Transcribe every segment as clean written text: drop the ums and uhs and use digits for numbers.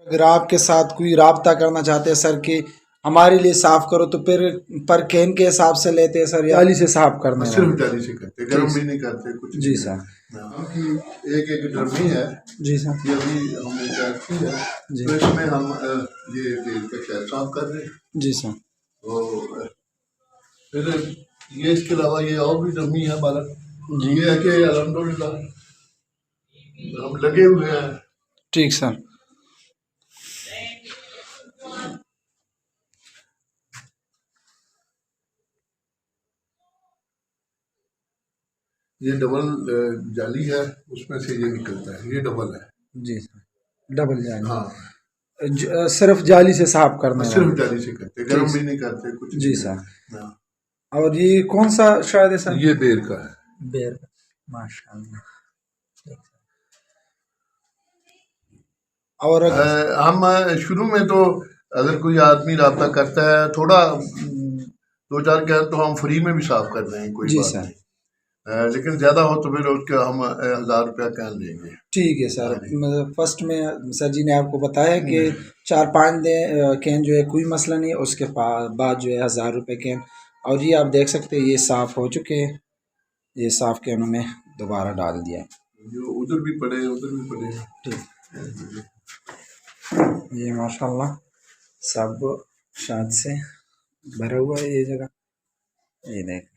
अगर आपके साथ कोई राब्ता करना चाहते हैं सर कि हमारे लिए साफ करो तो फिर पर कैन के हिसाब से लेते हैं सर, जाली से साफ करने सिर्फ जाली से करते, गर्म भी नहीं करते कुछ। जी सर। की एक एक ड्रमी है जी सर। ये अभी हमने तैयार की है जी। तो इसमें हम ये तेल का शहद साफ कर रहे हैं। जी सर। और फिर ये इसके अलावा ये और भी ड्रमी है बालक जी, ये है कि अल्हम्दुलिल्लाह हम लगे हुए हैं। ठीक सर। ये डबल जाली है उसमें से ये निकलता है, ये डबल है। जी सर, डबल जाली। हाँ सिर्फ जाली से साफ करना है, सिर्फ जाली से करते, गर्म भी नहीं करते कुछ। जी सर। और ये कौन सा शायद है सर? ये बेर का है। बेर, माशाल्लाह। और हम शुरू में तो अगर कोई आदमी राब्ता करता है थोड़ा 2-4 कैन तो हम फ्री में भी साफ कर रहे हैं, कोई जी बात सर। नहीं। लेकिन ज़्यादा हो तो फिर उसका हम 1000 रुपया कैन लेंगे। ठीक है सर। मतलब फर्स्ट में सर जी ने आपको बताया कि 4-5 कैन जो है कोई मसला नहीं, उसके बाद जो है 1000 रुपये कैन। और ये आप देख सकते हैं ये साफ़ हो चुके हैं, ये साफ़ कैनों में दोबारा डाल दिया है। जो उधर भी पड़े उधर भी पड़े। ठीक, ये माशाल्लाह सब शाद से भरा हुआ है ये जगह, ये देख।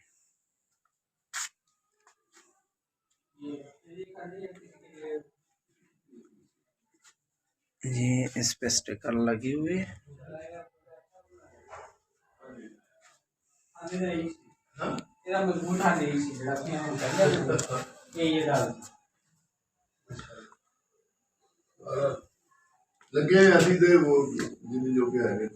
ये इस पे स्टिकर लगी हुई है। लगे अभी दे वो जिन्हें जो के आगे